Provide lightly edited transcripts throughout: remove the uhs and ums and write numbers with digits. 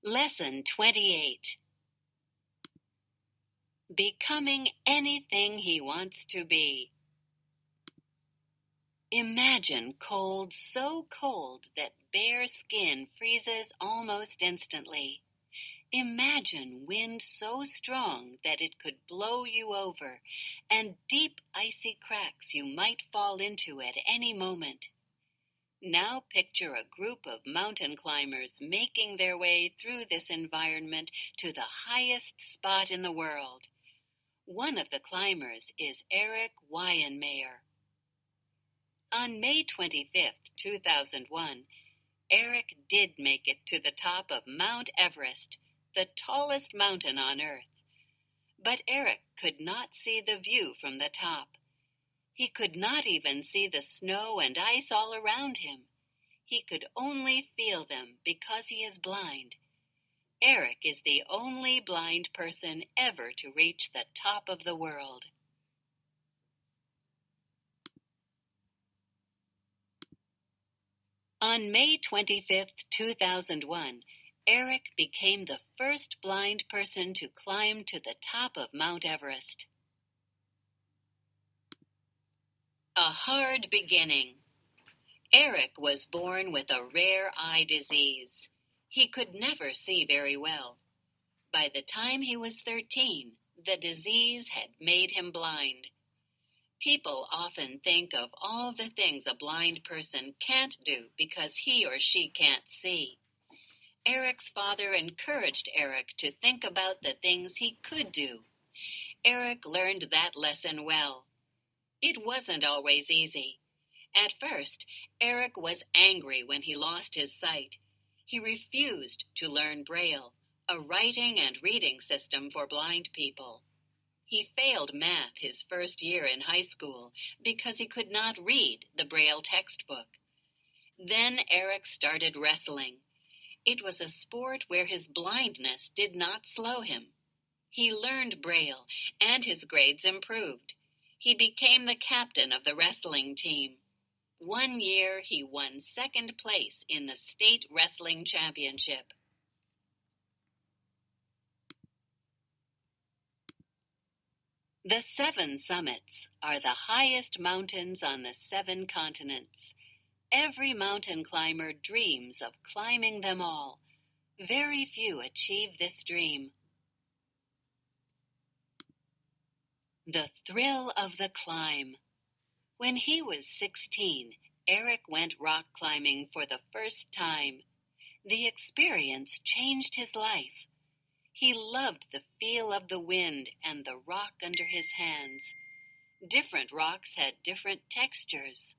Lesson 28. Becoming anything he wants to be. Imagine cold so cold that bare skin freezes almost instantly. Imagine wind so strong that it could blow you over, and deep icy cracks you might fall into at any moment. Now picture a group of mountain climbers making their way through this environment to the highest spot in the world. One of the climbers is Eric Wyenmeyer. On May 25th, 2001, Eric did make it to the top of Mount Everest, the tallest mountain on Earth. But Eric could not see the view from the top. He could not even see the snow and ice all around him. He could only feel them because he is blind. Eric is the only blind person ever to reach the top of the world. On May 25th, 2001, Eric became the first blind person to climb to the top of Mount Everest. A hard beginning. Eric was born with a rare eye disease. He could never see very well. By the time he was 13, the disease had made him blind. People often think of all the things a blind person can't do because he or she can't see. Eric's father encouraged Eric to think about the things he could do. Eric learned that lesson well. It wasn't always easy. At first, Eric was angry when he lost his sight. He refused to learn Braille, a writing and reading system for blind people. He failed math his first year in high school because he could not read the Braille textbook. Then Eric started wrestling. It was a sport where his blindness did not slow him. He learned Braille, and his grades improved. He became the captain of the wrestling team. One year, he won second place in the state wrestling championship. The 7 summits are the highest mountains on the 7 continents. Every mountain climber dreams of climbing them all. Very few achieve this dream. The thrill of the climb. When he was 16, Eric went rock climbing for the first time. The experience changed his life. He loved the feel of the wind and the rock under his hands. Different rocks had different textures.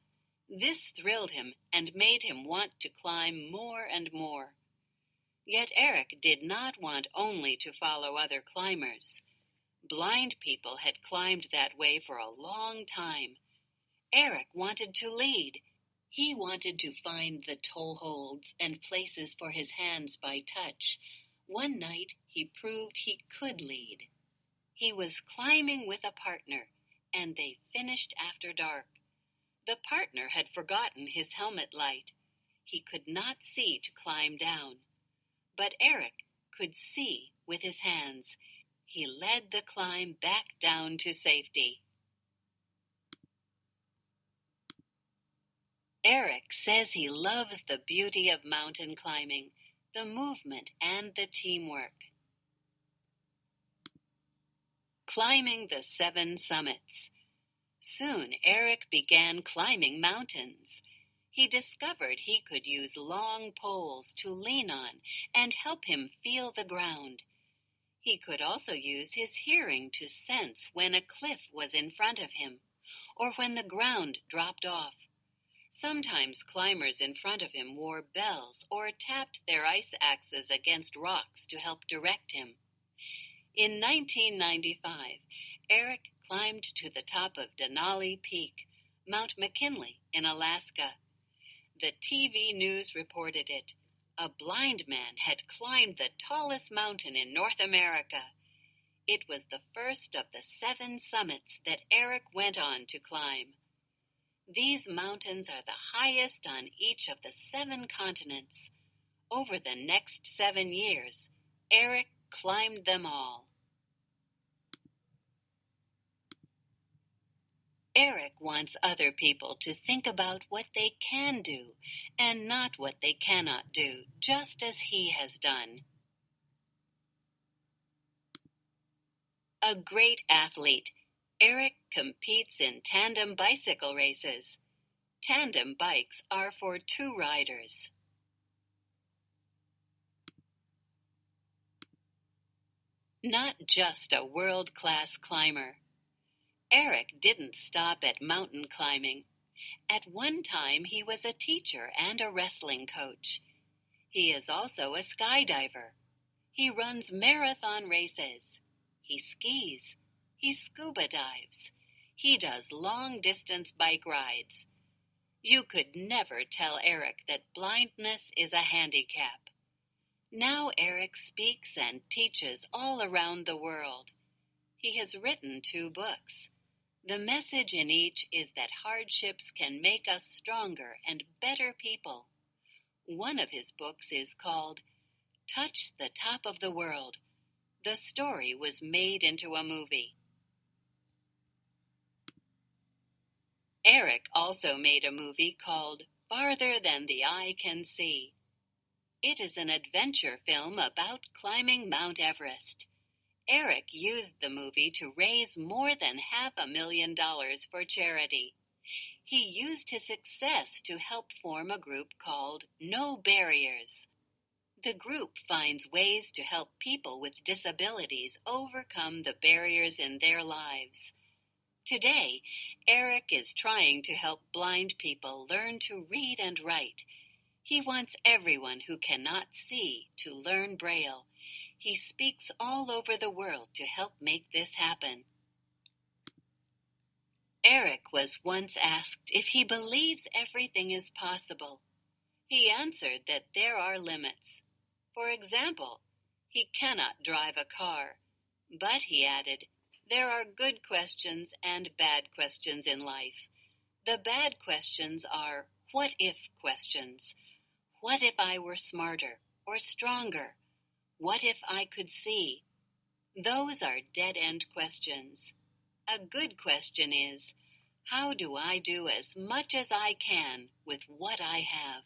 This thrilled him and made him want to climb more and more. Yet Eric did not want only to follow other climbers. Blind people had climbed that way for a long time. Eric wanted to lead. He wanted to find the toeholds and places for his hands by touch. One night he proved he could lead. He was climbing with a partner, and they finished after dark. The partner had forgotten his helmet light. He could not see to climb down. But Eric could see with his hands. He led the climb back down to safety. Eric says he loves the beauty of mountain climbing, the movement and the teamwork. Climbing the 7 summits. Soon Eric began climbing mountains. He discovered he could use long poles to lean on and help him feel the ground. He could also use his hearing to sense when a cliff was in front of him, or when the ground dropped off. Sometimes climbers in front of him wore bells or tapped their ice axes against rocks to help direct him. In 1995, Eric climbed to the top of Denali Peak, Mount McKinley in Alaska. The TV news reported it. A blind man had climbed the tallest mountain in North America. It was the first of the 7 summits that Eric went on to climb. These mountains are the highest on each of the 7 continents. Over the next 7 years, Eric climbed them all. Eric wants other people to think about what they can do and not what they cannot do, just as he has done. A great athlete, Eric competes in tandem bicycle races. Tandem bikes are for 2 riders. Not just a world-class climber. Eric didn't stop at mountain climbing. At one time, he was a teacher and a wrestling coach. He is also a skydiver. He runs marathon races. He skis. He scuba dives. He does long-distance bike rides. You could never tell Eric that blindness is a handicap. Now Eric speaks and teaches all around the world. He has written 2 books. The message in each is that hardships can make us stronger and better people. One of his books is called Touch the Top of the World. The story was made into a movie. Eric also made a movie called Farther Than the Eye Can See. It is an adventure film about climbing Mount Everest. Eric used the movie to raise more than $500,000 for charity. He used his success to help form a group called No Barriers. The group finds ways to help people with disabilities overcome the barriers in their lives. Today, Eric is trying to help blind people learn to read and write. He wants everyone who cannot see to learn Braille. He speaks all over the world to help make this happen. Eric was once asked if he believes everything is possible. He answered that there are limits. For example, he cannot drive a car. But, he added, there are good questions and bad questions in life. The bad questions are what-if questions. What if I were smarter or stronger? What if I could see? Those are dead-end questions. A good question is, how do I do as much as I can with what I have?